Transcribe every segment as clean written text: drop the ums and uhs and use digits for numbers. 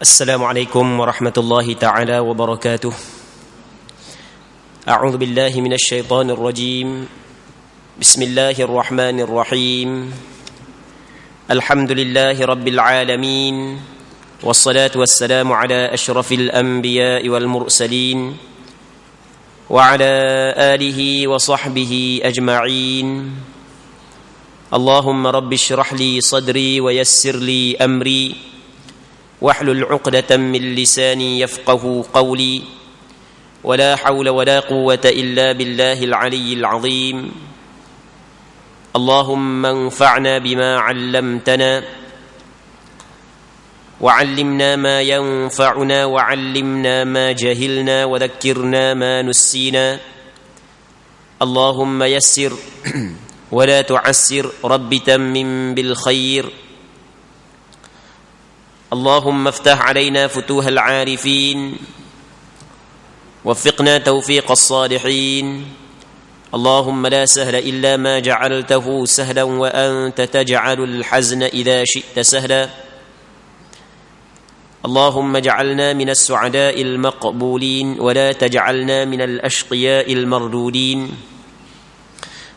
السلام عليكم ورحمة الله تعالى وبركاته. أعوذ بالله من الشيطان الرجيم. بسم الله الرحمن الرحيم. الحمد لله رب العالمين، والصلاة والسلام على أشرف الأنبياء والمرسلين وعلى آله وصحبه أجمعين. اللهم رب اشرح لي صدري ويسر لي أمري واحلل عقدة من لساني يفقه قولي، ولا حول ولا قوة إلا بالله العلي العظيم. اللهم انفعنا بما علمتنا وعلمنا ما ينفعنا وعلمنا ما جهلنا وذكرنا ما نسينا. اللهم يسر ولا تعسر، رب تمم بالخير. اللهم افتح علينا فتوح العارفين، وفقنا توفيق الصالحين. اللهم لا سهل إلا ما جعلته سهلا، وأنت تجعل الحزن إذا شئت سهلا. اللهم اجعلنا من السعداء المقبولين، ولا تجعلنا من الأشقياء المردودين.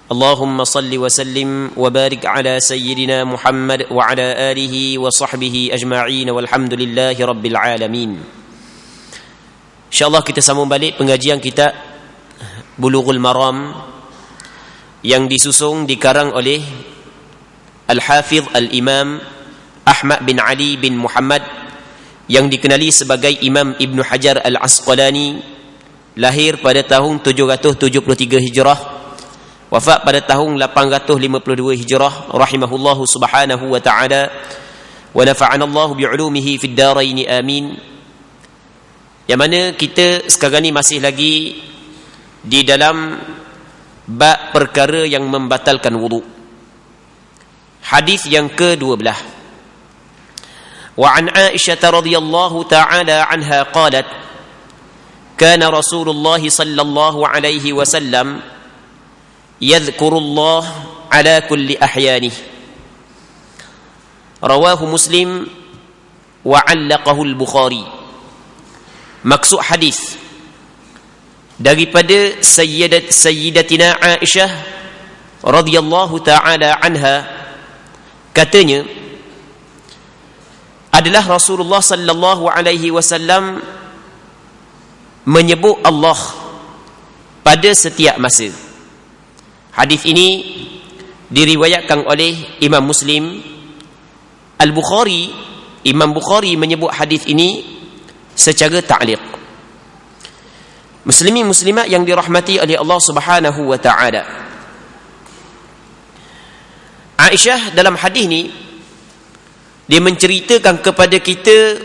اللهم صل وسلم وبارك على سيدنا محمد وعلى آله وصحبه أجمعين، والحمد لله رب العالمين. InsyaAllah kita sambung balik pengajian kita Bulughul Maram yang disusung dikarang oleh Al-Hafidh Al-Imam Ahmad bin Ali bin Muhammad yang dikenali sebagai Imam Ibn Hajar Al-Asqalani, lahir pada tahun 773 Hijrah, wafat pada tahun 852 Hijrah, rahimahullahu subhanahu wa ta'ala, wa nafa'ana Allah bi'ulumihi fid daraini amin. Yang mana kita sekarang ni masih lagi di dalam bab perkara yang membatalkan wudu. Hadis yang ke-12. Wa an Aisyah radhiyallahu ta'ala anha qalat, kana Rasulullah sallallahu alaihi wasallam yadhkurullah ala kulli ahyanih. Rawahu Muslim wa 'allaqahu al-Bukhari. Maksud hadis daripada Sayyidatina Aisyah radhiyallahu taala anha, katanya adalah Rasulullah sallallahu alaihi wasallam menyebut Allah pada setiap masa. Hadis ini diriwayatkan oleh Imam Muslim. Al-Bukhari, Imam Bukhari menyebut hadis ini secara ta'liq. Muslimin muslimat yang dirahmati oleh Allah Subhanahu wa taala. Aisyah dalam hadis ini dia menceritakan kepada kita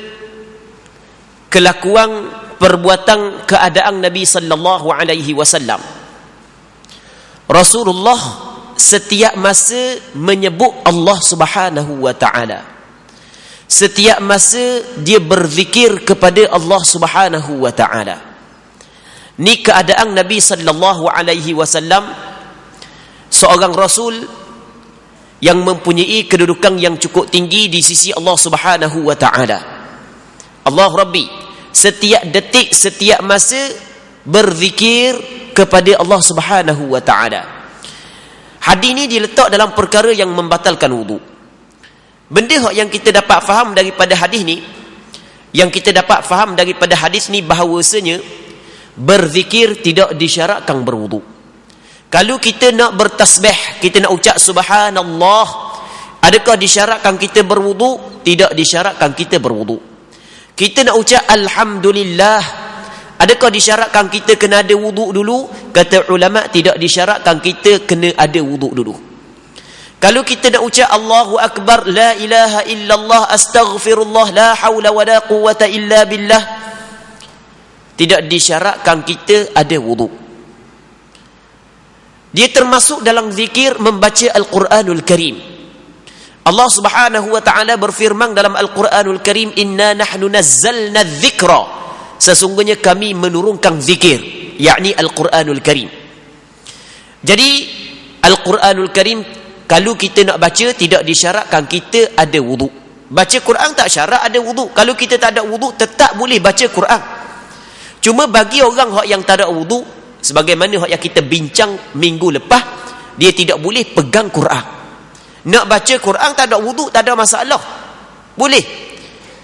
kelakuan perbuatan keadaan Nabi sallallahu alaihi wasallam. Rasulullah setiap masa menyebut Allah Subhanahu wa taala. Setiap masa dia berzikir kepada Allah Subhanahu wa taala. Ni keadaan Nabi sallallahu alaihi wasallam, seorang rasul yang mempunyai kedudukan yang cukup tinggi di sisi Allah Subhanahu wa taala. Allah Rabbi setiap detik, setiap masa berzikir kepada Allah Subhanahu wa taala. Hadis ini diletak dalam perkara yang membatalkan wudu. Benda yang kita dapat faham daripada hadis ni, bahawasanya berzikir tidak disyaratkan berwudu. Kalau kita nak bertasbih, kita nak ucap subhanallah, adakah disyaratkan kita berwudu? Tidak disyaratkan kita berwudu. Kita nak ucap alhamdulillah, adakah disyaratkan kita kena ada wuduk dulu? Kata ulama, tidak disyaratkan kita kena ada wuduk dulu. Kalau kita nak ucap Allahu Akbar, la ilaha illallah, astaghfirullah, la hawla wa la quwata illa billah, tidak disyaratkan kita ada wuduk. Dia termasuk dalam zikir membaca Al-Quranul Karim. Allah Subhanahu wa ta'ala berfirman dalam Al-Quranul Karim, inna nahnu nazzalna dzikra, sesungguhnya kami menurunkan zikir, yakni Al-Quranul Karim. Jadi Al-Quranul Karim kalau kita nak baca tidak disyaratkan kita ada wuduk. Baca Quran tak syarat ada wuduk. Kalau kita tak ada wuduk, tetap boleh baca Quran. Cuma bagi orang yang tak ada wuduk, sebagaimana yang kita bincang minggu lepas, dia tidak boleh pegang Quran. Nak baca Quran tak ada wuduk, tak ada masalah. Boleh.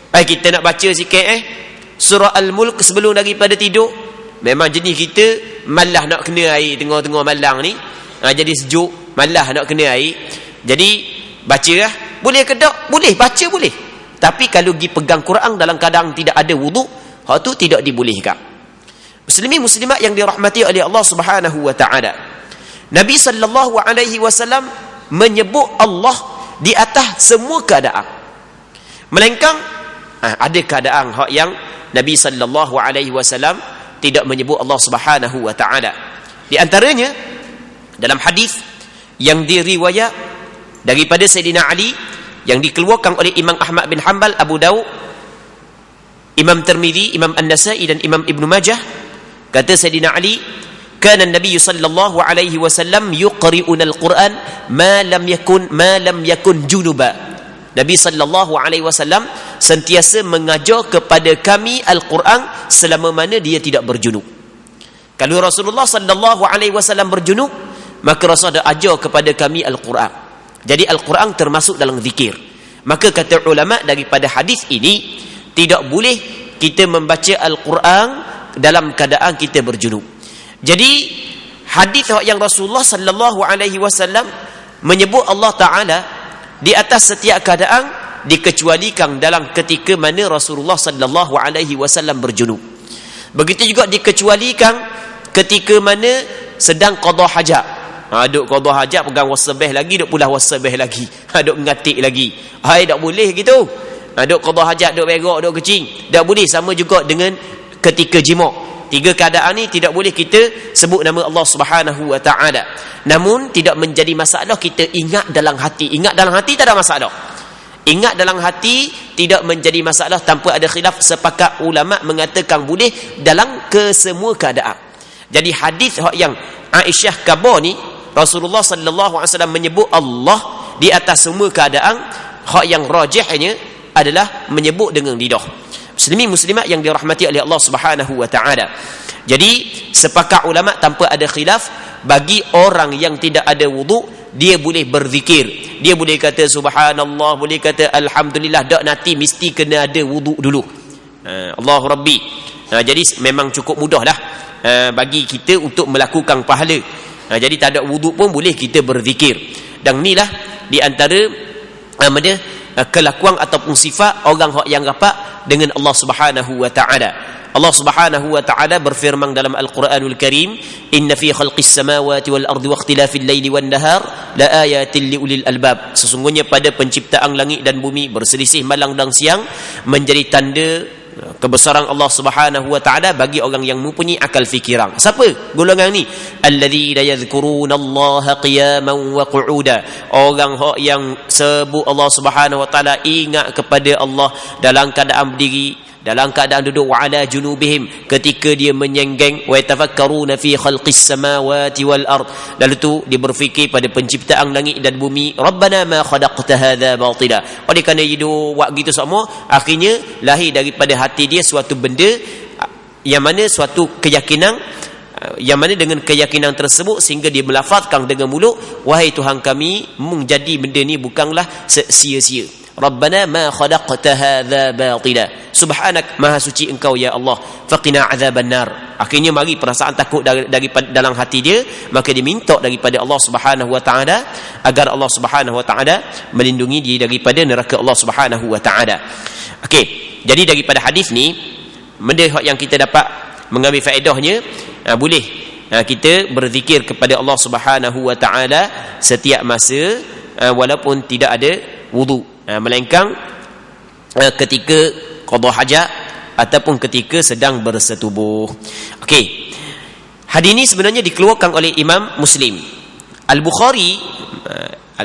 Kita nak baca sikit surah Al-Mulk sebelum daripada tidur. Memang jenis kita malah nak kena air tengah-tengah malam ni. Jadi sejuk, malah nak kena air. Jadi baca lah. Boleh ke tak? Boleh, baca boleh. Tapi kalau pergi pegang Quran dalam keadaan tidak ada wuduk, hak tu tidak dibolehkan. Muslimin muslimat yang dirahmati oleh Allah Subhanahu wa taala. Nabi sallallahu alaihi wasallam menyebut Allah di atas semua keadaan. Melainkan ada keadaan hak yang Nabi sallallahu alaihi wasallam tidak menyebut Allah Subhanahu wa taala. Di antaranya dalam hadis yang diriwayat daripada Sayyidina Ali yang dikeluarkan oleh Imam Ahmad bin Hanbal, Abu Daud, Imam Tirmizi, Imam An-Nasa'i dan Imam Ibn Majah, kata Sayyidina Ali, kana an-nabiy sallallahu alaihi wasallam yuqri'una al-Quran ma lam yakun junuba. Nabi sallallahu alaihi wasallam sentiasa mengajar kepada kami Al-Quran selama mana dia tidak berjunub. Kalau Rasulullah sallallahu alaihi wasallam berjunub, maka Rasul dah ajar kepada kami Al-Quran. Jadi Al-Quran termasuk dalam zikir. Maka kata ulama daripada hadis ini, tidak boleh kita membaca Al-Quran dalam keadaan kita berjunub. Jadi hadis yang Rasulullah sallallahu alaihi wasallam menyebut Allah Taala di atas setiap keadaan, dikecualikan dalam ketika mana Rasulullah sallallahu alaihi wasallam berjunub. Begitu juga dikecualikan ketika mana sedang qada hajat. Duk qada hajat pegang wasbih lagi, duk pula wasbih lagi. Duk ngatik lagi. Tak boleh gitu. Duk qada hajat, duk berak, duk kecing. Tak boleh. Sama juga dengan ketika jima'. 3 keadaan ni tidak boleh kita sebut nama Allah Subhanahu wa taala. Namun tidak menjadi masalah kita ingat dalam hati. Ingat dalam hati tak ada masalah. Ingat dalam hati tidak menjadi masalah tanpa ada khilaf. Sepakat ulama mengatakan boleh dalam kesemua keadaan. Jadi hadis yang Aisyah khabar ni, Rasulullah sallallahu alaihi wasallam menyebut Allah di atas semua keadaan, hak yang rajihnya adalah menyebut dengan lidah. Muslimin muslimat yang dirahmati oleh Allah Subhanahu wa taala. Jadi sepakat ulama tanpa ada khilaf, bagi orang yang tidak ada wuduk, dia boleh berzikir. Dia boleh kata subhanallah, boleh kata alhamdulillah, dak nanti mesti kena ada wuduk dulu. Allahu Rabbi. Jadi memang cukup mudahlah bagi kita untuk melakukan pahala. Jadi tak ada wuduk pun boleh kita berzikir. Dan inilah di antara kelakuan ataupun sifat orang yang rapat dengan Allah Subhanahu wa taala. Allah Subhanahu wa taala berfirman dalam Al-Quranul Karim, inna fi khalqis samawati wal ardi wa ikhtilafil laili wan nahar la ayatin liulil albab. Sesungguhnya pada penciptaan langit dan bumi, berselisih malam dan siang, menjadi tanda kebesaran Allah Subhanahu wa taala bagi orang yang mempunyai akal fikiran. Siapa golongan ni? Alladzina yadhkuruna Allah qiyaman wa qu'uda. Orang yang sebut Allah Subhanahu wa taala, ingat kepada Allah dalam keadaan berdiri, dalam keadaan duduk, wa ala junubihim, ketika dia menyenggeng, wa yatafakkaruna fi khalqis samawati wal ard. Lalu tu dia berfikir pada penciptaan langit dan bumi. Rabbana ma khalaqta hadza batila. Oleh kerana hidup buat gitu semua, akhirnya lahir daripada hati dia suatu benda yang mana suatu keyakinan, yang mana dengan keyakinan tersebut sehingga dia melafazkan dengan mulut, wahai Tuhan kami, menjadi benda ni bukanlah sia-sia. Rabbana ma khalaqta hadza batila. Subhanak, maha suci engkau ya Allah. Faqina azaban nar. Akhirnya mari perasaan takut daripada dalam hati dia, maka dia minta daripada Allah Subhanahu wa taala agar Allah Subhanahu wa taala melindungi dia daripada neraka Allah Subhanahu wa taala. Okey, jadi daripada hadis ni, benda yang kita dapat mengambil faedahnya, boleh kita berzikir kepada Allah Subhanahu wa taala setiap masa walaupun tidak ada wuduk, melainkan ketika qada hajat ataupun ketika sedang bersetubuh. Okey. Hadis ini sebenarnya dikeluarkan oleh Imam Muslim. Al-Bukhari,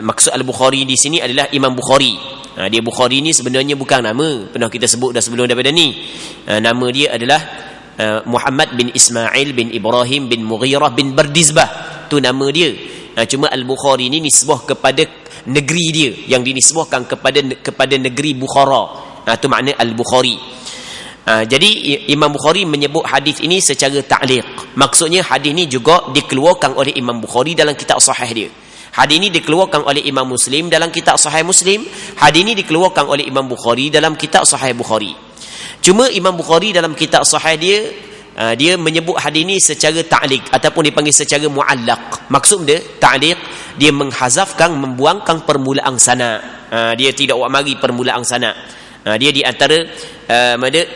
maksud Al-Bukhari di sini adalah Imam Bukhari. Dia Bukhari ni sebenarnya bukan nama, pernah kita sebut dah sebelum daripada ni. Nama dia adalah Muhammad bin Ismail bin Ibrahim bin Mughirah bin Bardizbah. Tu nama dia. Cuma Al-Bukhari ni nisbah kepada negeri dia yang dinisbahkan kepada negeri Bukhara. Itu makna Al-Bukhari. Jadi Imam Bukhari menyebut hadis ini secara ta'liq. Maksudnya hadis ini juga dikeluarkan oleh Imam Bukhari dalam kitab sahih dia. Hadis ini dikeluarkan oleh Imam Muslim dalam kitab sahih Muslim. Hadis ini dikeluarkan oleh Imam Bukhari dalam kitab sahih Bukhari. Cuma Imam Bukhari dalam kitab sahih dia menyebut hadis ini secara ta'liq ataupun dipanggil secara mu'allaq. Maksud dia ta'liq, dia menghazafkan, membuangkan permulaan sana. Dia tidak buat mari permulaan sana. Dia di antara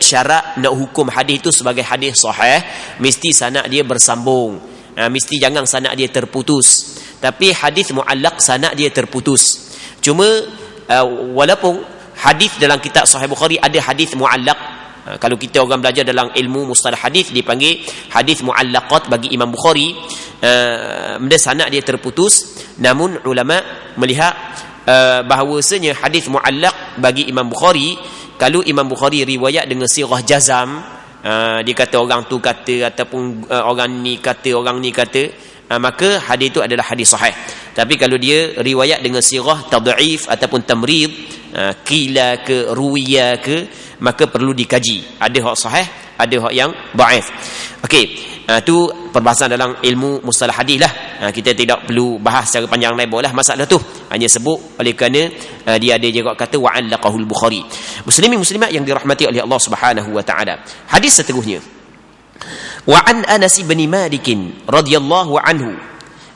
syarat nak hukum hadis itu sebagai hadis sahih, mesti sanad dia bersambung. Mesti jangan sanad dia terputus. Tapi hadis mu'allaq sanad dia terputus. Cuma walaupun hadis dalam kitab sahih Bukhari ada hadis mu'allaq, kalau kita orang belajar dalam ilmu mustalah hadis dipanggil hadis mu'allaqat bagi Imam Bukhari, sanad dia terputus. Namun ulama melihat bahawasanya hadis mu'allaq bagi Imam Bukhari, kalau Imam Bukhari riwayat dengan sirah jazam, dia kata orang tu kata ataupun orang ni kata, maka hadis itu adalah hadis sahih. Tapi kalau dia riwayat dengan sirah tad'if ataupun tamrid, qila ke ruwiya ke, maka perlu dikaji. Ada hak sahih, ada hak yang dhaif. Okey, itu perbahasan dalam ilmu mustalah hadis lah. Kita tidak perlu bahas secara panjang lebar lah masalah tu. Hanya sebut oleh kerana dia ada juga kata wa'allaqahul Bukhari. Muslimin muslimat yang dirahmati oleh Allah Subhanahu wa taala. Hadis seterusnya. Wa an Anas bin Malik radhiyallahu anhu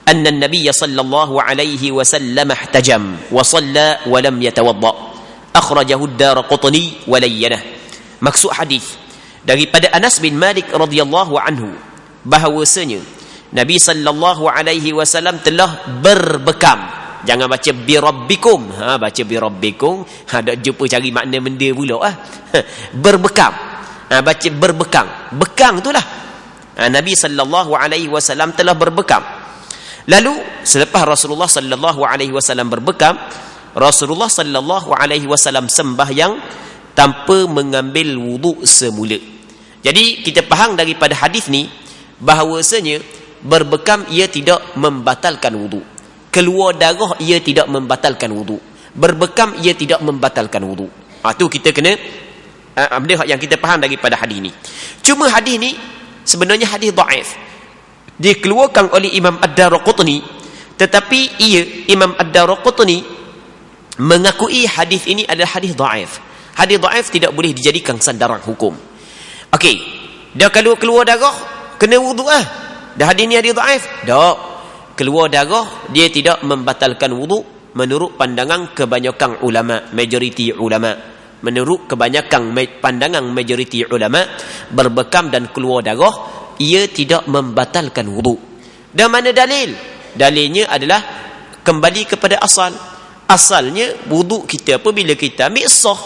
anna an-nabiy sallallahu alaihi wasallam ihtajam wa shalla wa lam yatawadda. Akhrajahu ad-Darqutni wa layyanah. Maksud hadis daripada Anas bin Malik radhiyallahu anhu bahawasanya Nabi sallallahu alaihi wasallam telah berbekam. Jangan baca bi rabbikum, baca bi rabbikum, dak jumpa cari makna benda pula berbekam. Baca berbekam. Bekam itulah. Nabi sallallahu alaihi wasallam telah berbekam. Lalu selepas Rasulullah sallallahu alaihi wasallam berbekam, Rasulullah sallallahu alaihi wasallam sembahyang tanpa mengambil wuduk semula. Jadi kita faham daripada hadis ni bahawasanya berbekam ia tidak membatalkan wuduk. Keluar darah ia tidak membatalkan wuduk. Berbekam ia tidak membatalkan wuduk. Tu kita kena benda yang kita faham daripada hadis ni. Cuma hadis ni sebenarnya hadis dhaif. Dikeluarkan oleh Imam Ad-Darqutni, tetapi Imam Ad-Darqutni mengakui hadis ini adalah hadis dhaif. Hadis dhaif tidak boleh dijadikan sandaran hukum. Okey, dah kalau keluar darah kena wuduk Dah hadis ni hadis dhaif? Tak. Keluar darah dia tidak membatalkan wuduk menurut pandangan kebanyakan ulama, majoriti ulama. Menurut kebanyakan pandangan majoriti ulama, berbekam dan keluar darah ia tidak membatalkan wuduk. Dan mana dalil? Dalilnya adalah kembali kepada asal. Asalnya wuduk kita apabila kita ambil sah.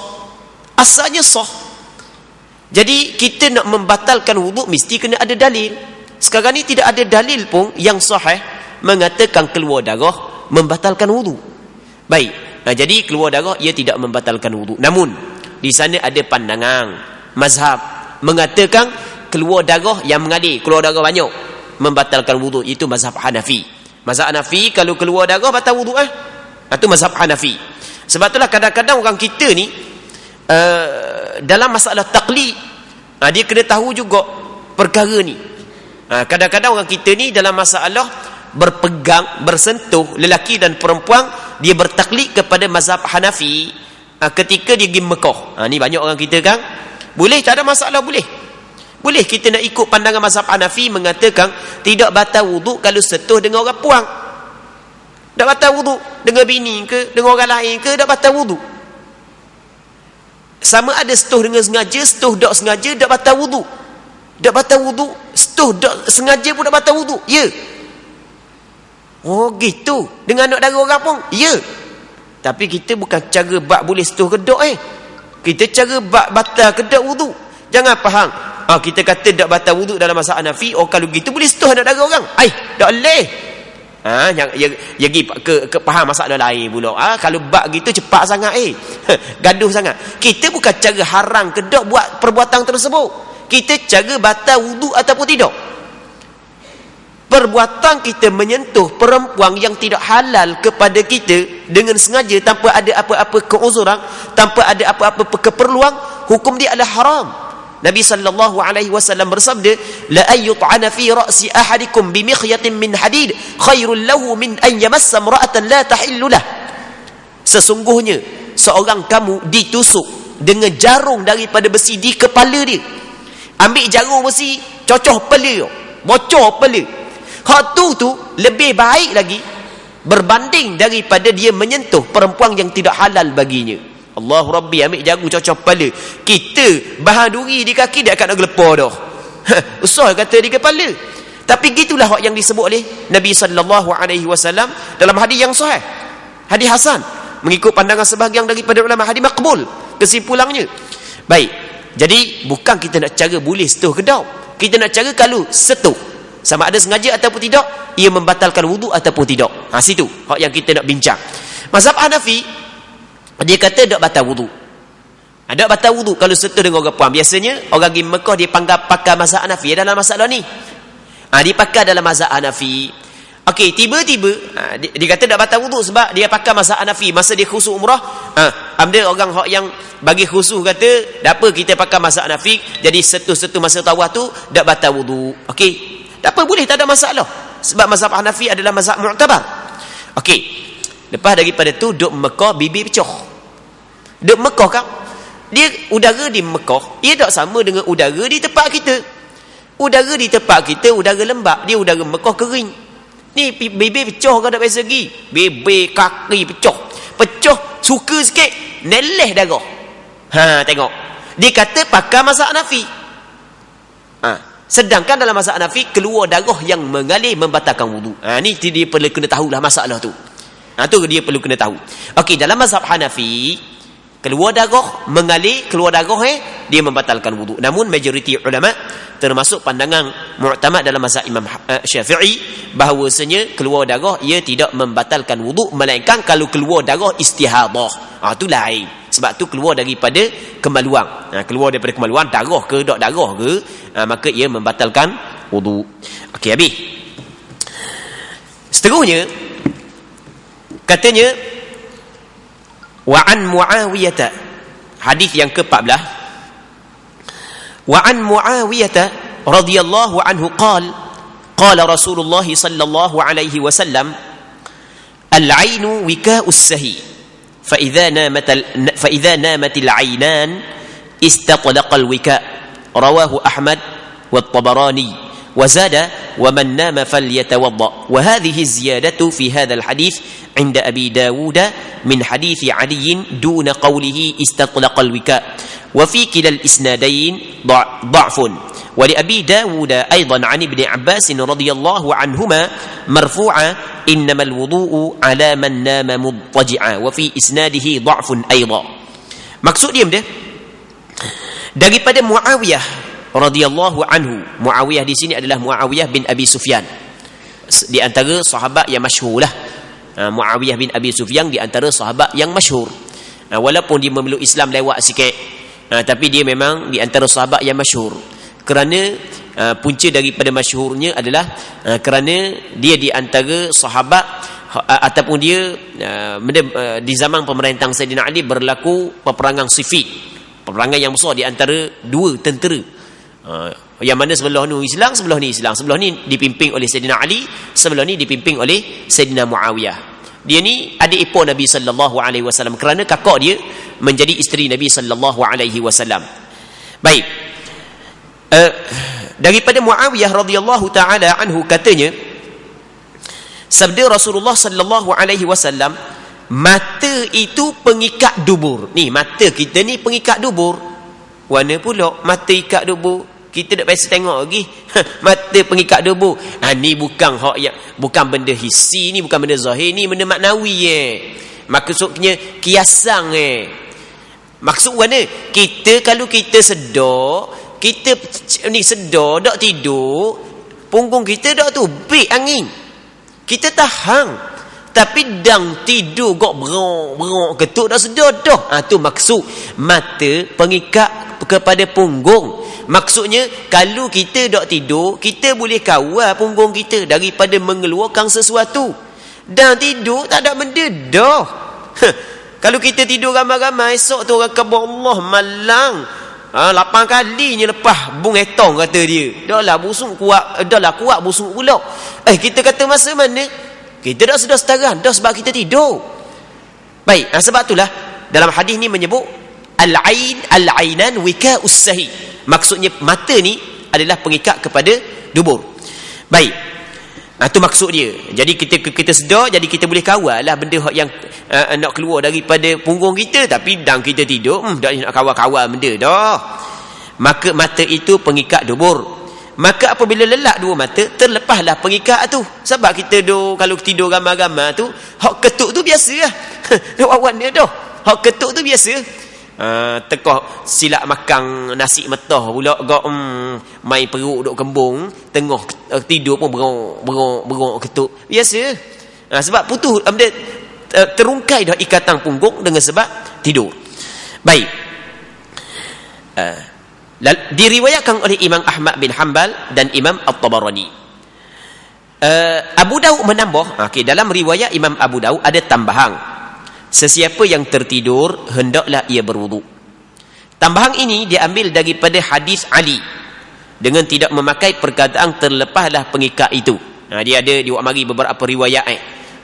Asalnya sah. Jadi kita nak membatalkan wuduk mesti kena ada dalil. Sekarang ni tidak ada dalil pun yang sahih mengatakan keluar darah membatalkan wuduk. Baik. Jadi keluar darah ia tidak membatalkan wuduk. Namun di sana ada pandangan mazhab mengatakan keluar darah yang mengalir, keluar darah banyak membatalkan wuduk. Itu mazhab Hanafi. Mazhab Hanafi kalau keluar darah batal wuduk Itu mazhab Hanafi. Sebab itulah kadang-kadang orang kita ni dalam masalah taqlid dia kena tahu juga perkara ni. Kadang-kadang orang kita ni dalam masalah berpegang, bersentuh lelaki dan perempuan, dia bertaklid kepada mazhab Hanafi ketika dia pergi Mekah. Ni banyak orang kita kan. Boleh, tak ada masalah, boleh. Boleh kita nak ikut pandangan mazhab Hanafi mengatakan tidak batal wuduk kalau sentuh dengan orang puang. Tak batal wuduk dengan bini ke, dengan orang lain ke, tak batal wuduk. Sama ada sentuh dengan sengaja, sentuh tak sengaja, tak batal wuduk. Tak batal wuduk, sentuh tak sengaja pun tak batal wuduk. Ya. Oh gitu. Dengan anak dara orang pun. Ya. Tapi kita bukan cara bab boleh sentuh kedok Kita cara bab batal kedok wuduk. Jangan faham. Kita kata tak batal wuduk dalam mazhab Hanafi. Kalau gitu boleh sentuh anak dara orang. Tak boleh. Yang ke faham masalah lain pula. Kalau bab gitu cepat sangat gaduh sangat. Kita bukan cara haram kedok buat perbuatan tersebut. Kita cara batal wuduk ataupun tidak. perbuatan kita menyentuh perempuan yang tidak halal kepada kita dengan sengaja tanpa ada apa-apa keuzuran, tanpa ada apa-apa keperluan, hukum dia adalah haram. Nabi sallallahu alaihi wasallam bersabda, la ayyut'ana fi ra'si ahadikum bi mikhyatin min hadid khairul lahu min an yamassa imra'atan la tahillu lah. Sesungguhnya seorang kamu ditusuk dengan jarum daripada besi di kepala dia. Ambil jarum besi, cocoh kepala, bocor kepala. Hak tu lebih baik lagi berbanding daripada dia menyentuh perempuan yang tidak halal baginya. Allahu Rabbi, ambil jarum cocoh kepala. Kita bahaduri di kaki, dia akan nak gelepar dah. Usah kata di kepala. Tapi gitulah hak yang disebut oleh Nabi sallallahu alaihi wasallam dalam hadis yang sahih. Hadis hasan mengikut pandangan sebahagian daripada ulama, hadis maqbul kesimpulannya. Baik. Jadi bukan kita nak cara boleh setuh ke tak. Kita nak cara kalau setuh, sama ada sengaja ataupun tidak, ia membatalkan wudu ataupun tidak. Situ hak yang kita nak bincang. Mazhab Hanafi, dia kata tak batal wudu. Ada batal wudu kalau setuh dengan orang puan. Biasanya orang di Mekah dia pakai mazhab Hanafi dalam masalah ni. Dia pakai dalam mazhab Hanafi. Okey, tiba-tiba dia kata tak batal wudu sebab dia pakai mazhab Hanafi masa dia khusus umrah. Ada orang hak yang bagi khusus kata, tak apa kita pakai mazhab Hanafi, jadi setuh-setuh masa tawaf tu tak batal wudu. Okey, tak apa, boleh, tak ada masalah. Sebab mazhab Hanafi adalah mazhab mu'tabar. Okey. Lepas daripada tu duk Mekah bibir pecah. Duk Mekah kan, dia udara di Mekah ia tak sama dengan udara di tempat kita. Udara di tempat kita udara lembap, dia udara Mekah kering. Ni bibir pecah kan tak biasa lagi. Bibir kaki pecah. Pecah suka sikit, neleh darah. Tengok. Dia kata pakai mazhab Hanafi. Sedangkan dalam mazhab Hanafi keluar darah yang mengalir membatalkan wudu. Ni dia perlu kena tahulah masalah tu. Tu dia perlu kena tahu. Okey, dalam mazhab Hanafi keluar darah mengalir, keluar darah dia membatalkan wudu. Namun majoriti ulama termasuk pandangan mu'tamad dalam mazhab Imam Syafi'i bahawasanya keluar darah ia tidak membatalkan wudu, melainkan kalau keluar darah istihadah. Tu lain. Sebab tu keluar daripada kemaluan. Keluar daripada kemaluan, darah ke tak darah ke, maka ia membatalkan wudu. Okey, habis. Seterusnya katanya wa an Muawiyah, hadis yang ke-14. Wa an Muawiyah radhiyallahu anhu qala Rasulullah sallallahu alaihi wasallam al-'ainu wika'us sahi fa idza namat al-'aynan istaqlaqa al-wika'. Rawahu Ahmad wa Tabarani wa zada wa man nama falyatawadda. Wa hadhihi ziyadatu fi hadha al-hadith عند أبي داود من حديث علي دون قوله استطلق الوكاء وفي كلا الإسنادين ضعف. ولأبي داود أيضا عن ابن عباس رضي الله عنهما مرفوعا إنما الوضوء على من نام مضطجعا وفي إسناده ضعف أيضا. Maksud dia daripada Muawiyah radhiyallahu anhu. Muawiyah di sini adalah Muawiyah bin Abi Sufyan, di antara sahabat yang masyhur lah. Muawiyah bin Abi Sufyan di antara sahabat yang masyhur. Walaupun dia memeluk Islam lewat sikit, tapi dia memang di antara sahabat yang masyhur. Kerana punca daripada masyhurnya adalah kerana dia di antara sahabat ataupun dia di zaman pemerintahan Sayyidina Ali berlaku peperangan Siffin, peperangan yang besar di antara dua tentera. Yang mana sebelah ni Islam, sebelah ni Islam. Sebelah ni dipimpin oleh Sayyidina Ali, sebelah ni dipimpin oleh Sayyidina Muawiyah. Dia ni adik ipar Nabi sallallahu alaihi wasallam kerana kakak dia menjadi isteri Nabi sallallahu alaihi wasallam. Baik. Daripada Muawiyah radhiyallahu taala anhu katanya, sabda Rasulullah sallallahu alaihi wasallam, mata itu pengikat dubur. Ni mata kita ni pengikat dubur. Warna pula mata ikat dubur. Kita tak biasa tengok lagi mata pengikat dubur. Ni bukan hak yang, bukan benda hissi ni, bukan benda zahir ni, benda maknawi maksudnya kiasan maksud mana? Kita kalau kita sedar, kita ni sedar dak tidur, punggung kita dak tubik angin, kita tahan, tapi dang tidur gok berok ketuk dak sedar dah. Tu maksud mata pengikat kepada punggung. Maksudnya kalau kita dok tidur, kita boleh kawal punggung kita daripada mengeluarkan sesuatu. Dan tidur tak ada benda dah. Kalau kita tidur ramai-ramai, esok tu orang kebun Allah malang. 8 kalinya lepas bung etong kata dia. Dah lah kuat busuk pula. Kita kata masa mana? Kita dah sudah setaran dah sebab kita tidur. Baik, sebab itulah dalam hadis ni menyebut al-ainan wika'us sahi. Maksudnya mata ni adalah pengikat kepada dubur. Baik. Itu maksud dia. Jadi kita sedar, jadi kita boleh kawal lah benda yang nak keluar daripada punggung kita, tapi dan kita tidur, dah nak kawal-kawal benda dah. Maka mata itu pengikat dubur. Maka apabila lelak dua mata, terlepaslah pengikat tu. Sebab kita kalau tidur ramai-ramai tu, hak ketuk tu biasa lah. Awan dia dah. Hak ketuk tu biasa. Tekah silap makan nasi metah pula main perut duk kembung tengah tidur pun berong ketuk biasa. Sebab putus terungkai dah ikatan punggung dengan sebab tidur. Baik. Diriwayatkan oleh Imam Ahmad bin Hanbal dan Imam At-Tabarani. Abu Daud menambah, dalam riwayat Imam Abu Daud ada tambahan, sesiapa yang tertidur hendaklah ia berwuduk. Tambahan ini diambil daripada hadis Ali dengan tidak memakai perkataan terlepaslah pengikat itu. Dia ada diwak mari beberapa riwayat.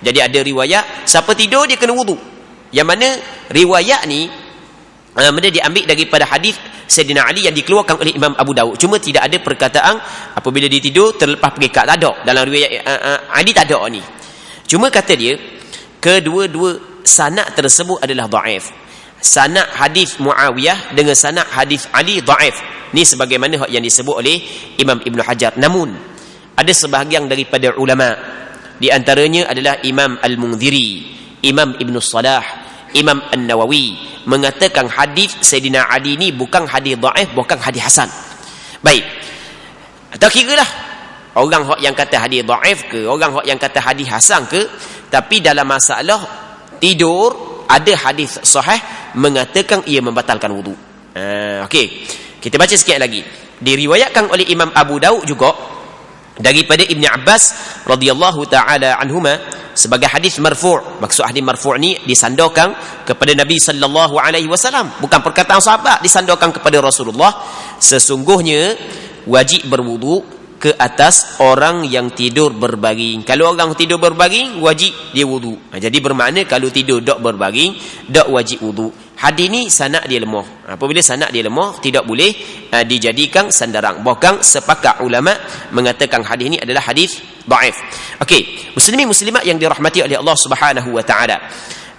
Jadi ada riwayat siapa tidur dia kena wuduk. Yang mana riwayat ni diambil daripada hadis Sayyidina Ali yang dikeluarkan oleh Imam Abu Daud. Cuma tidak ada perkataan apabila dia tidur terlepas pengikat, tak ada. Dalam riwayat Ali tak ada ni. Cuma kata dia kedua-dua sanad tersebut adalah dhaif. Sanad hadis Muawiyah dengan sanad hadis Ali dhaif. Ni sebagaimana yang disebut oleh Imam Ibn Hajar. Namun ada sebahagian daripada ulama, di antaranya adalah Imam Al-Mundhiri, Imam Ibn Salah, Imam An-Nawawi, mengatakan hadis Sayyidina Ali ni bukan hadis dhaif, bukan hadis hasan. Baik. Tak kiralah orang yang kata hadis dhaif ke, orang yang kata hadis hasan ke, tapi dalam masalah tidur ada hadis sahih mengatakan ia membatalkan wudu. Okey. Kita baca sikit lagi. Diriwayatkan oleh Imam Abu Daud juga daripada Ibn Abbas radhiyallahu taala anhuma sebagai hadis marfu'. Maksud hadis marfu' ni disandarkan kepada Nabi sallallahu alaihi wasallam, bukan perkataan sahabat, disandarkan kepada Rasulullah. Sesungguhnya wajib berwudu ke atas orang yang tidur berbaring. Kalau orang tidur berbaring, wajib dia wudu. Jadi bermakna kalau tidur dak berbaring, dak wajib wudu. Hadis ni sanad dia lemah. Apabila sanad dia lemah, tidak boleh dijadikan sandaran. Bahkan sepakat ulama mengatakan hadis ni adalah hadis dhaif. Okey, muslimin muslimat yang dirahmati oleh Allah Subhanahu wa taala.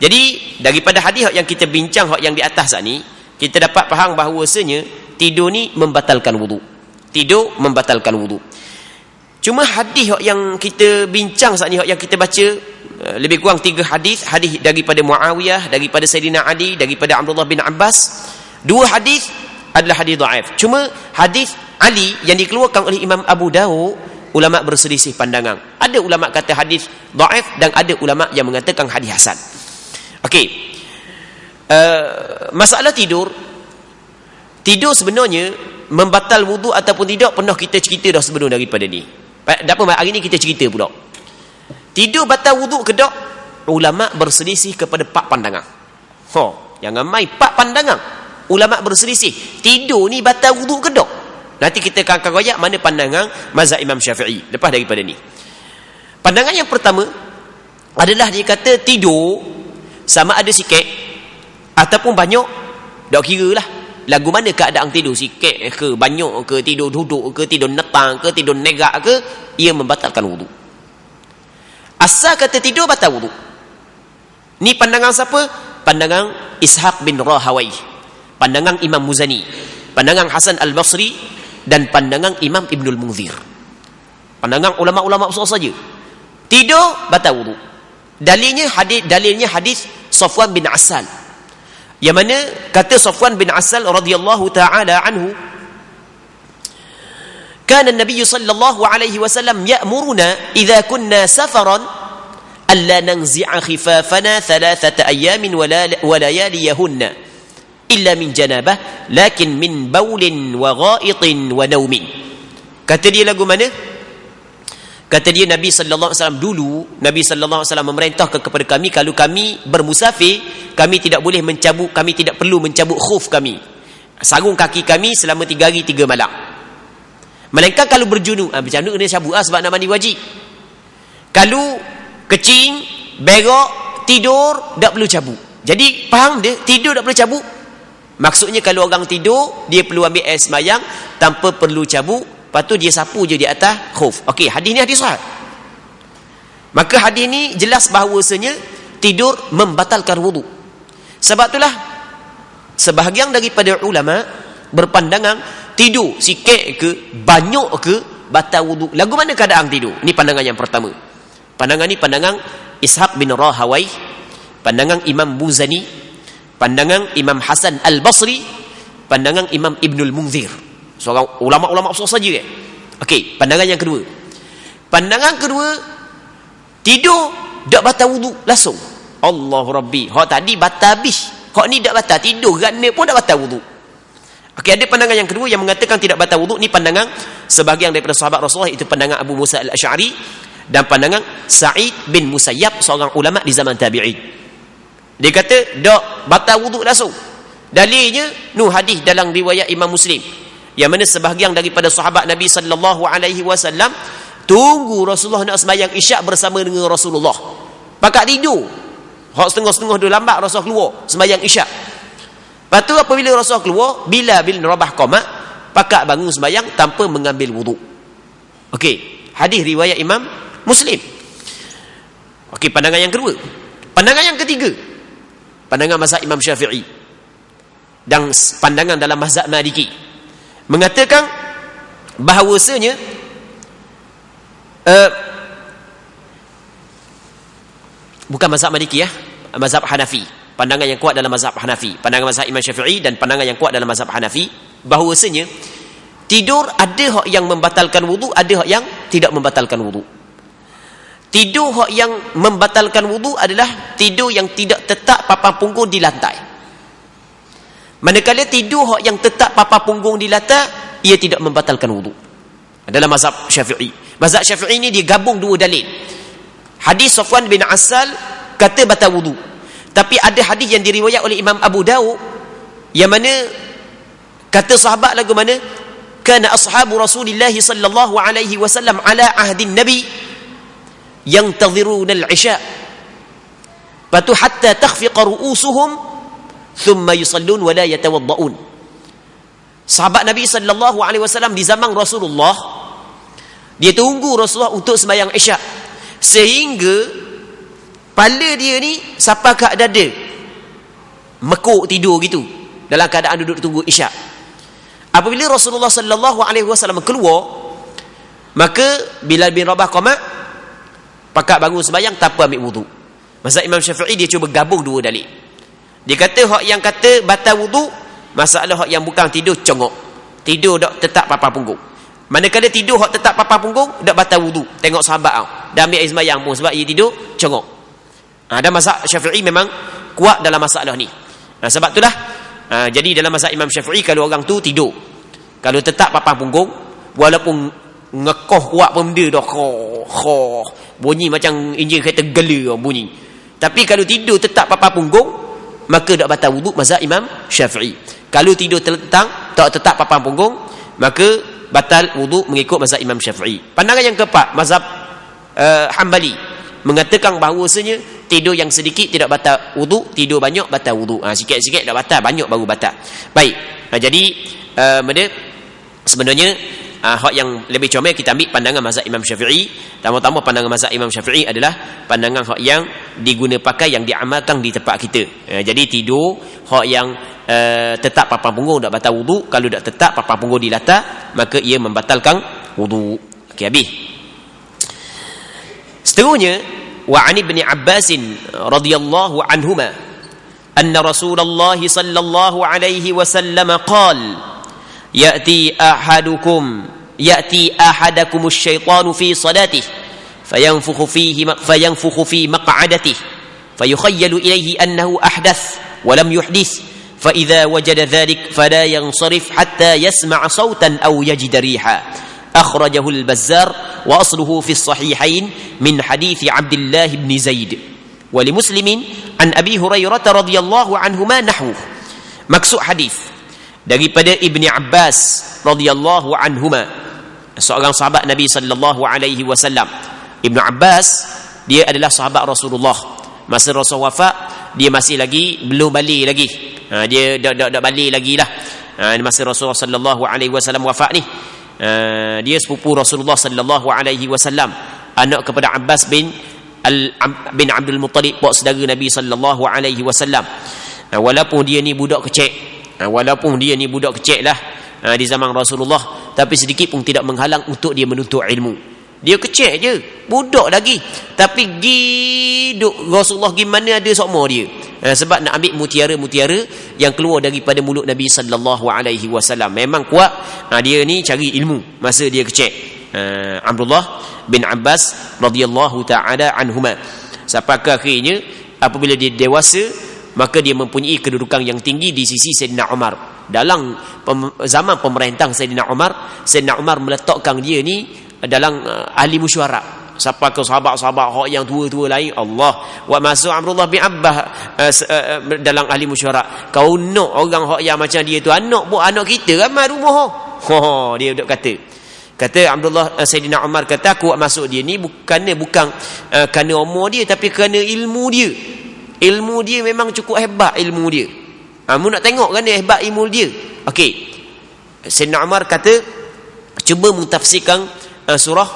Jadi daripada hadis yang kita bincang yang di atas ni, kita dapat faham bahawasanya tidur ni membatalkan wudu. Tidur membatalkan wudu. Cuma hadis yang kita bincang saat ni, yang kita baca lebih kurang 3 hadis, hadis daripada Muawiyah, daripada Sayyidina Ali, daripada Abdullah bin Abbas. 2 hadis adalah hadis dhaif. Cuma hadis Ali yang dikeluarkan oleh Imam Abu Daud, ulama berselisih pandangan. Ada ulama kata hadis dhaif dan ada ulama yang mengatakan hadis hasan. Okey. Masalah tidur sebenarnya membatal wudu ataupun tidak pernah kita cerita dah sebelum daripada ni. Tak apa, hari ni kita cerita pula. Tidur batal wudu ke tak? Ulama berselisih kepada 4 pandangan. Jangan main 4 pandangan. Ulama berselisih. Tidur ni batal wudu ke tak? Nanti kita akan royak mana pandangan mazhab Imam Syafi'i lepas daripada ni. Pandangan yang pertama adalah dia kata tidur sama ada sikit ataupun banyak, tak kira lah. Lagu mana keadaan tidur, sikit ke, banyak ke, tidur duduk ke, tidur netang ke, tidur negak ke, ia membatalkan wudu. Asal kata tidur batal wudu. Ni pandangan siapa? Pandangan Ishaq bin Rahawai, pandangan Imam Muzani, pandangan Hasan Al-Basri dan pandangan Imam Ibnul Munzir. Pandangan ulama-ulama besar saja. Tidur batal wudu. Dalilnya hadis Safwan bin Asal, yang mana kata Safwan bin Asal radhiyallahu taala anhu, kana an-nabiy sallallahu alaihi wasallam ya'muruna idza kunna safaran alla nanzi'a khifafana 3 ayamin wa layaliyahunna illa min janabah lakin min baulin wa ghaitin wa naumin. Kata dia lagu mana? Kata dia Nabi sallallahu alaihi wasallam dulu, Nabi sallallahu alaihi wasallam memerintahkan kepada kami, kalau kami bermusafir, kami tidak boleh mencabut, kami tidak perlu mencabut khuf kami, sarung kaki kami selama 3 hari 3 malam. Melainkan kalau berjunub, berjunub kena cabut sebab nak mandi wajib. Kalau kecing, berak, tidur, tak perlu cabut. Jadi faham dia, tidur tak perlu cabut. Maksudnya kalau orang tidur, dia perlu ambil air sembahyang tanpa perlu cabut. Lepas tu dia sapu je di atas khuf. Okey, hadis ni hadis sahih. Maka hadis ni jelas bahawasanya tidur membatalkan wudu. Sebab itulah sebahagian daripada ulama berpandangan tidur sikit ke banyak ke batal wudu. Lagu mana keadaan tidur? Ini pandangan yang pertama. Pandangan ni pandangan Ishaq bin Rahawai, pandangan Imam Muzani, pandangan Imam Hasan Al-Basri, pandangan Imam Ibnul Munzir. Seorang ulama-ulama besar saja. Okey, pandangan yang kedua. Pandangan kedua, tidur tak batal wudu langsung. Allahu Rabbi. Hak tadi batal habis. Hak ni tak batal, tidur gana pun tak batal wudu. Okey, ada pandangan yang kedua yang mengatakan tidak batal wudu. Ni pandangan sebahagian daripada sahabat Rasulullah, itu pandangan Abu Musa Al-Asy'ari dan pandangan Sa'id bin Musayyab, seorang ulama di zaman tabi'in. Dia kata tak batal wudu langsung. Dalilnya hadis dalam riwayat Imam Muslim, yang mana sebahagian daripada sahabat Nabi sallallahu alaihi wasallam tunggu Rasulullah nak sembahyang Isyak bersama dengan Rasulullah. Pakat tidur. Hak setengah-setengah dah lambat Rasul keluar sembahyang Isyak. Lepas tu apabila Rasul keluar, bila rabah qamat, pakat bangun sembahyang tanpa mengambil wudu. Okey, hadis riwayat Imam Muslim. Okey, pandangan yang kedua. Pandangan yang ketiga, pandangan mazhab Imam Syafi'i dan pandangan dalam mazhab Maliki, mengatakan bahawasanya bukan mazhab Maliki mazhab Hanafi. Pandangan yang kuat dalam mazhab Hanafi, pandangan mazhab Imam Syafi'i dan pandangan yang kuat dalam mazhab Hanafi, bahawasanya tidur ada hak yang membatalkan wudu, ada hak yang tidak membatalkan wudu. Tidur hak yang membatalkan wudu adalah tidur yang tidak tetap papan punggung di lantai. Manakala tidur hak yang tetap papan punggung di lantai, ia tidak membatalkan wudu. Adalah mazhab Syafi'i. Mazhab Syafi'i ini dia gabung dua dalil. Hadis Safwan bin Asal kata batal wudu. Tapi ada hadis yang diriwayat oleh Imam Abu Dawud yang mana kata sahabat lagu mana, kana ashabu Rasulillah sallallahu alaihi wasallam ala ahdin Nabi yantadhiruna al-isya. Patu hatta takhfiqa ru'usuhum thumma yusallun wa la yatawadda'un. Sahabat Nabi sallallahu alaihi wasallam di zaman Rasulullah, dia tunggu Rasulullah untuk sembahyang Isyak, sehingga kepala dia ni sampai kat dada, mekuk tidur gitu dalam keadaan duduk tunggu Isyak. Apabila Rasulullah sallallahu alaihi wasallam keluar, maka bila bin Rabah qamat, pakat bangun sembahyang tanpa ambil wudu. Mazhab Imam Syafi'i dia cuba gabung dua dalil. Dia kata hak yang kata batal wudu, masalah hak yang bukan tidur congok. Tidur dak tetap papan punggung. Manakala tidur hak tetap papan punggung, dak batal wudu. Tengok sahabat dah ambil air sembahyang pun sebab dia tidur congok. Dan mazhab Syafi'i memang kuat dalam masalah ni. Sebab itulah jadi dalam mazhab Imam Syafi'i, kalau orang tu tidur, kalau tetap papan punggung, walaupun ngekoh kuat pun benda dah bunyi macam enjin kereta gela bunyi, tapi kalau tidur tetap papan punggung, maka tak batal wudu mazhab Imam Syafi'i. Kalau tidur terlentang tak tetap papan punggung, maka batal wudu mengikut mazhab Imam Syafi'i. Pandangan yang keempat, mazhab Hanbali mengatakan bahawasanya tidur yang sedikit tidak batal wudu, tidur banyak batal wudu. Sikit-sikit tak batal, banyak baru batal. Baik. Jadi sebenarnya hak yang lebih comel kita ambil pandangan mazhab Imam Syafi'i. Pertama-tama pandangan mazhab Imam Syafi'i adalah pandangan hak yang diguna pakai, yang diamalkan di tempat kita. Jadi tidur hak yang tetap papan punggung tak batal wudu. Kalau tak tetap papan punggung di latar, maka ia membatalkan wudu. Okey, habis. Seterusnya, wa an ibn Abbas radhiyallahu anhuma anna Rasulullah sallallahu alaihi wasallam qala يأتي أحدكم الشيطان في صلاته فينفخ في مقعدته فيخيل إليه أنه أحدث ولم يحدث فإذا وجد ذلك فلا ينصرف حتى يسمع صوتا أو يجد ريحا أخرجه البزار وأصله في الصحيحين من حديث عبد الله بن زيد ولمسلم عن أبي هريرة رضي الله عنهما نحوه. Maksud hadis daripada Ibni Abbas radhiyallahu anhuma, seorang sahabat Nabi sallallahu alaihi wasallam. Ibnu Abbas dia adalah sahabat Rasulullah. Masa Rasul wafat dia masih lagi belum balik lagi. Dia dak balik lagi lah. Masa Rasulullah sallallahu alaihi wasallam wafat ni. Dia sepupu Rasulullah sallallahu alaihi wasallam, anak kepada Abbas bin Abdul Muttalib, buat saudara Nabi sallallahu alaihi wasallam. Walaupun dia ni budak kecil lah di zaman Rasulullah, tapi sedikit pun tidak menghalang untuk dia menuntut ilmu. Dia kecil je, budak lagi, tapi giduk Rasulullah gimana ada sokmo dia, sebab nak ambil mutiara-mutiara yang keluar daripada mulut Nabi sallallahu alaihi wasallam. Memang kuat dia ni cari ilmu masa dia kecil. Abdullah bin Abbas radhiyallahu taala anhuma, sampai ke akhirnya apabila dia dewasa maka dia mempunyai kedudukan yang tinggi di sisi Sayyidina Umar. Dalam zaman pemerintahan Sayyidina Umar meletakkan dia ni dalam ahli mesyuarat. Siapa ke sahabat-sahabat hak yang tua-tua lain, Allah wa masuk Abdullah bin Abbas dalam ahli mesyuarat. Kau nak orang hak yang macam dia tu, anak kita ramai rumah. Dia duk kata Abdullah, Sayyidina Umar kata, aku masuk dia ni bukan kerana umur dia, tapi kerana ilmu dia. Ilmu dia memang cukup hebat ilmu dia. Kamu nak tengok kan dia hebat ilmu dia. Okey. Sayyidina Umar kata, cuba mentafsirkan surah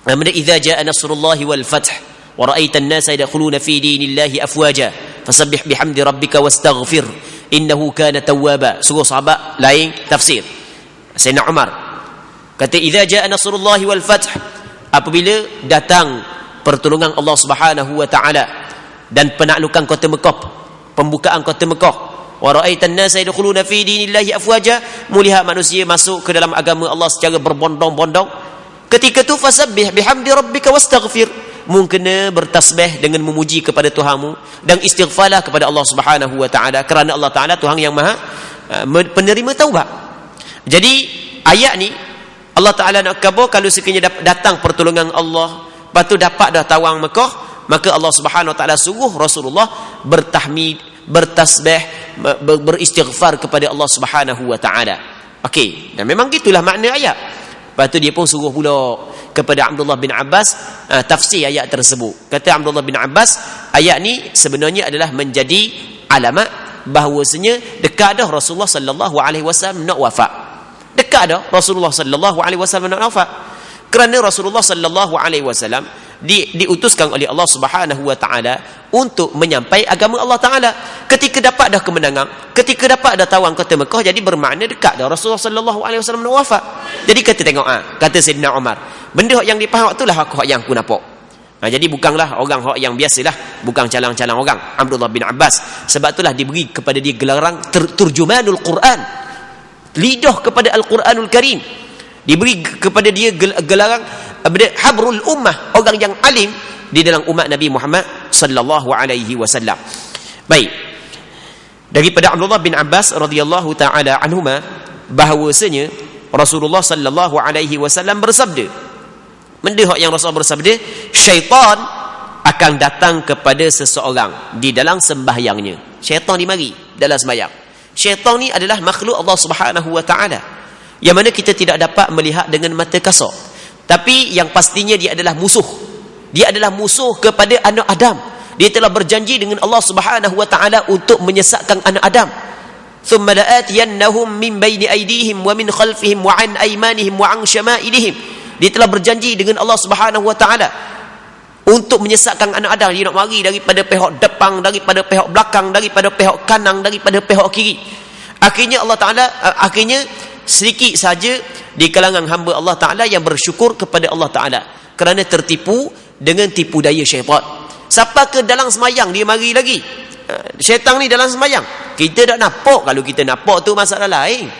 idza jaa nasrullahi wal fath wa ra'aita an-nasa yadkhuluna fi dinillahi afwaja fasabbih bihamdi rabbika wastaghfir innahu kana tawwaba. Surah sahabat lain tafsir. Sayyidina Umar kata, idza jaa nasrullahi wal fath, apabila datang pertolongan Allah Subhanahu wa taala dan penaklukan kota Mekah, pembukaan kota Mekah, wa ra'aitan nasa yadkhuluna fi dinillahi afwaja, melihat manusia masuk ke dalam agama Allah secara berbondong-bondong. Ketika tu fasabbih bihamdi rabbika wastaghfir, mungkin bertasbih dengan memuji kepada Tuhanmu dan istighfarlah kepada Allah Subhanahu wa taala, kerana Allah taala Tuhan yang Maha penerima taubat. Jadi ayat ni Allah taala nak khabar kalau sekiranya datang pertolongan Allah, lepas tu dapat dah tawang Mekah, maka Allah Subhanahu wa taala suruh Rasulullah bertahmid, bertasbih, beristighfar kepada Allah Subhanahu wa taala. Okey, dan memang gitulah makna ayat. Lepas tu dia pun suruh pula kepada Abdullah bin Abbas tafsir ayat tersebut. Kata Abdullah bin Abbas, ayat ni sebenarnya adalah menjadi alamat bahawasanya dekat dah Rasulullah sallallahu alaihi wasallam nak wafat. Dekat dah Rasulullah sallallahu alaihi wasallam nak wafat. Kerana Rasulullah sallallahu alaihi wasallam diutuskan oleh Allah Subhanahu wa taala untuk menyampai agama Allah taala. Ketika dapat dah kemenangan, ketika dapat dah tawang kota Mekah, jadi bermakna dekat dah Rasulullah sallallahu alaihi wasallam nak wafat. Jadi kata Sayyidina Umar, benda yang dipaham itulah hak yang aku nampak. Jadi bukanlah orang hak yang biasalah, bukan calang-calang orang, Abdullah bin Abbas. Sebab itulah diberi kepada dia gelaran turjumanul Quran, lidah kepada Al-Quranul Karim. Diberi kepada dia gelaran habrul ummah, orang yang alim di dalam umat Nabi Muhammad sallallahu alaihi wasallam. Baik. Daripada Abdullah bin Abbas radhiyallahu taala anhuma, bahawasanya Rasulullah sallallahu alaihi wasallam bersabda, benda yang Rasul bersabda, syaitan akan datang kepada seseorang di dalam sembahyangnya. Syaitan dimari dalam sembahyang. Syaitan ni adalah makhluk Allah Subhanahu wa taala, yang mana kita tidak dapat melihat dengan mata kasar, tapi yang pastinya dia adalah musuh. Dia adalah musuh kepada anak Adam. Dia telah berjanji dengan Allah Subhanahu wa taala untuk menyesatkan anak Adam. Thumma la'atiyannahum min baini aydihim wa min khalfihim wa an aymanihim wa an syama'ilihim. Dia telah berjanji dengan Allah Subhanahu wa taala untuk menyesatkan anak Adam. Dia nak mari daripada pihak depan, daripada pihak belakang, daripada pihak kanan, daripada pihak kiri. Akhirnya Allah taala sedikit saja di kalangan hamba Allah taala yang bersyukur kepada Allah taala kerana tertipu dengan tipu daya syaitan. Siapa ke dalam semayang dia mari lagi. Syaitan ni dalam semayang. Kita tak nampak. Kalau kita nampak tu masalah lain.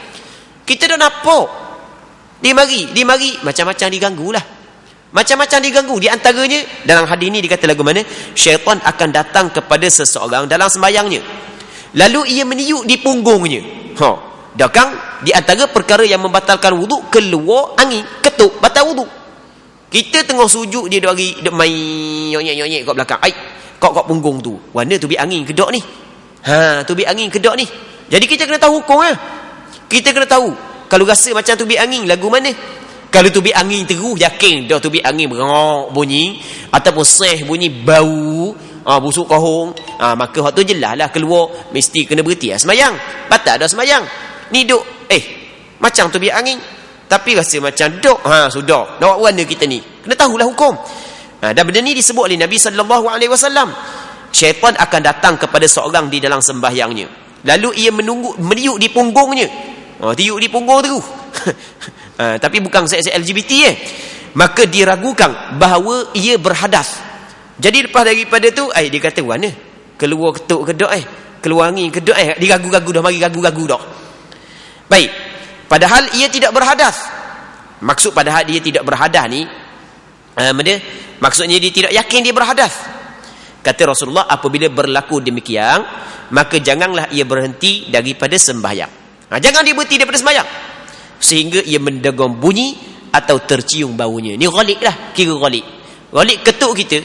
Kita tak nampak. Dia mari macam-macam diganggu lah. Macam-macam diganggu. Di antaranya dalam hadis ni dikata lagu mana? Syaitan akan datang kepada seseorang dalam semayangnya. lalu ia meniup di punggungnya. Dah kan di antara perkara yang membatalkan wuduk, keluar angin, ketuk, batal wuduk. Kita tengah sujud, dia duk main nyonyek-nyonyek kat belakang. Kok punggung tu. Warna tubik angin kedok ni. Tubik angin kedok ni. Jadi kita kena tahu hukum lah. Kita kena tahu. Kalau rasa macam tubik angin, lagu mana? Kalau tubik angin terus, yakin dah tubik angin berok bunyi, ataupun seh bunyi bau, busuk kohong, maka hak tu jelas lah keluar, mesti kena berhenti lah semayang. Batal dah semayang. Ni duk, macam tubik angin, tapi rasa macam duk, sudah. Nak warna kita ni. Kena tahulah hukum. Dan benda ni disebut oleh Nabi SAW. Syaitan akan datang kepada seorang di dalam sembahyangnya. Lalu ia meniup di punggungnya. Tiup di punggung terus. Tapi bukan seks LGBT Maka diragukan bahawa ia berhadas. Jadi lepas daripada tu, dia kata mana? Keluar ketuk kedok keluar angin kedok diragu-ragu dah, mari ragu-ragu dah. Baik. Padahal ia tidak berhadas. Maksud padahal dia tidak berhadas ni, maksudnya dia tidak yakin dia berhadas. Kata Rasulullah, apabila berlaku demikian, maka janganlah ia berhenti daripada sembahyang. Jangan dia berhenti daripada sembahyang sehingga ia mendengar bunyi atau tercium baunya. Ni ghalib lah, kira ghalib. Ghalib ketuk kita.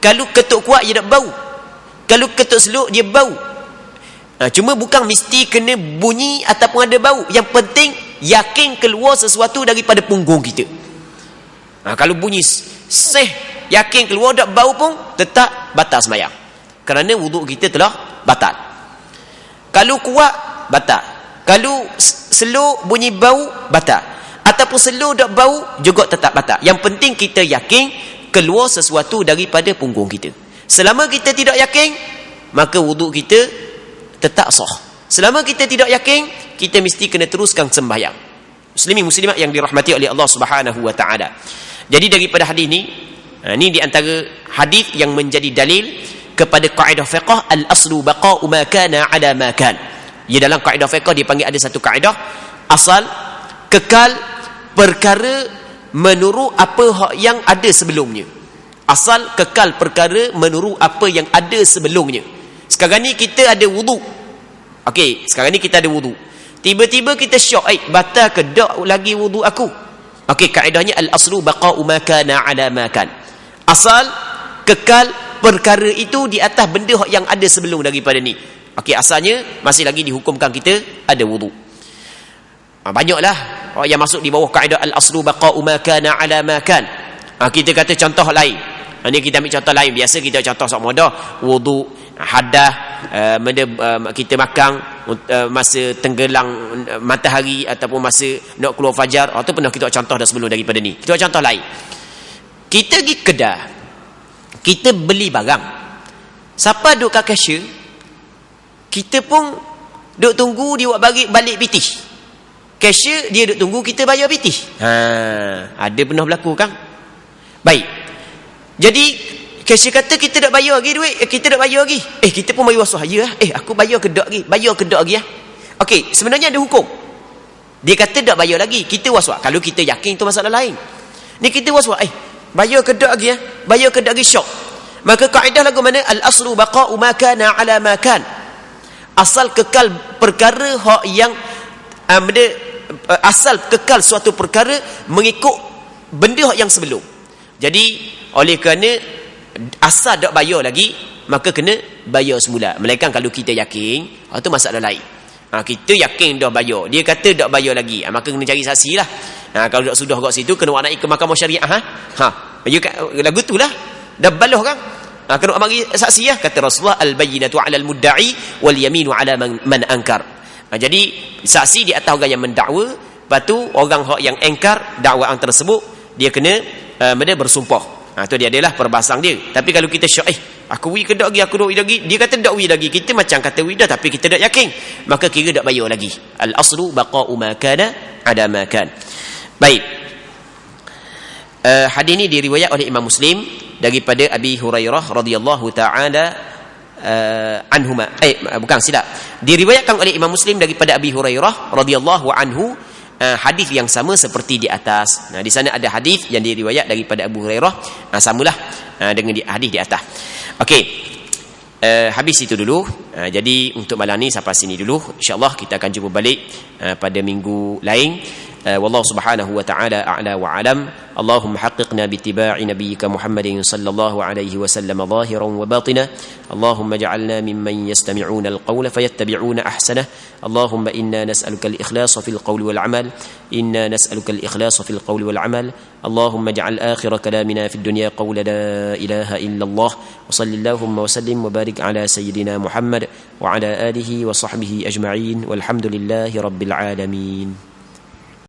Kalau ketuk kuat dia tak bau. Kalau ketuk slow dia bau. Cuma bukan mesti kena bunyi ataupun ada bau. Yang penting yakin keluar sesuatu daripada punggung kita. Kalau bunyi seh, yakin keluar tak bau pun tetap batal sembahyang. Kerana wuduk kita telah batal. Kalau kuat, batal. Kalau slow bunyi bau, batal. Ataupun slow tak bau juga tetap batal. Yang penting kita yakin keluar sesuatu daripada punggung kita. Selama kita tidak yakin, maka wuduk kita tetap sah. Selama kita tidak yakin, kita mesti kena teruskan sembahyang. Muslimin muslimat yang dirahmati oleh Allah Subhanahu wa taala. Jadi daripada hadis ni, ni di antara hadis yang menjadi dalil kepada kaedah fiqh al-aslu baqa'u ma kana 'ala ma kan. Ya, dalam kaedah fiqh dipanggil ada satu kaedah, asal kekal perkara menurut apa hak yang ada sebelumnya. Asal kekal perkara menurut apa yang ada sebelumnya. Sekarang ni kita ada wuduk. Okey, sekarang ni kita ada wuduk. Tiba-tiba kita syok, batal ke tak lagi wuduk aku? Okey, kaedahnya al-aslu baqa'u ma kana 'ala ma kan. Asal kekal perkara itu di atas benda yang ada sebelum daripada ni. Okey, asalnya masih lagi dihukumkan kita ada wuduk. Banyaklah yang masuk di bawah kaedah al-aslu baqa'u ma kana 'ala ma kan. Kita kata contoh lain. Ini kita ambil contoh lain. Biasa kita contoh sama ada wuduk, hadas, kita makan masa tenggelam matahari ataupun masa nak keluar fajar. Itu pernah kita contoh dah sebelum daripada ni. Kita contoh lain. Kita pergi kedai, kita beli barang. Siapa duduk kat cashier, kita pun duduk tunggu dia buat balik pitih. Cashier dia duduk tunggu kita bayar pitih. Ada pernah berlaku kan? Baik. Jadi cashier kata kita tak bayar lagi duit, kita tak bayar lagi. Kita pun bayar waswah. Ya, aku bayar kedok lagi. Bayar kedok lagi ya. Okey, sebenarnya ada hukum. Dia kata tak bayar lagi, kita waswah. Kalau kita yakin itu masalah lain. Ni kita waswah, bayar kedok lagi ya. Bayar kedok lagi syok. Maka kaedah lagu mana? Al-aslu baqa'u ma kana 'ala ma kan. Asal kekal perkara hak yang asal kekal suatu perkara mengikut benda hak yang sebelum. Jadi oleh kerana asal tak bayar lagi, maka kena bayar semula. Melainkan kalau kita yakin, itu masalah lain. Kita yakin dah bayar, dia kata tak bayar lagi, maka kena cari saksi lah. Kalau tak sudah kat situ, kena naik ke mahkamah syariah. Lagu tu lah, dah baloh kan. Kena bagi saksi lah. Kata Rasulullah, al-bayyinatu 'ala al-mudda'i wal yaminu 'ala man ankar. Jadi saksi di atas orang yang mendakwa, lepas tu orang yang engkar dakwaan tersebut, dia kena bersumpah. Itu dia adalah perbahasan dia. Tapi kalau kita syok, aku wi ke dak lagi, aku dak wi lagi, dia kata dak wi lagi, kita macam kata wi dah tapi kita tak yakin, maka kira dak bayar lagi. Al-aslu baqa'u ma kana 'ala ma kan. Baik. Hadis ini diriwayat oleh Imam Muslim daripada Abi Hurairah radhiyallahu taala anhuma. Bukan, silap. Diriwayatkan oleh Imam Muslim daripada Abi Hurairah radhiyallahu anhu, hadis yang sama seperti di atas. Di sana ada hadis yang diriwayat daripada Abu Hurairah, samalah dengan hadis di atas. Okey. Habis itu dulu. Jadi untuk malam ni sampai sini dulu. InsyaAllah kita akan jumpa balik pada minggu lain. والله سبحانه وتعالى أعلى وأعلم. اللهم حققنا باتباع نبيك محمد صلى الله عليه وسلم ظاهرا وباطنا. اللهم اجعلنا ممن يستمعون القول فيتبعون أحسنه. اللهم إنا نسألك الإخلاص في القول والعمل. إنا نسألك الإخلاص في القول والعمل. اللهم اجعل آخر كلامنا في الدنيا قول لا إله إلا الله. وصل اللهم وسلم وبارك على سيدنا محمد وعلى آله وصحبه أجمعين والحمد لله رب العالمين.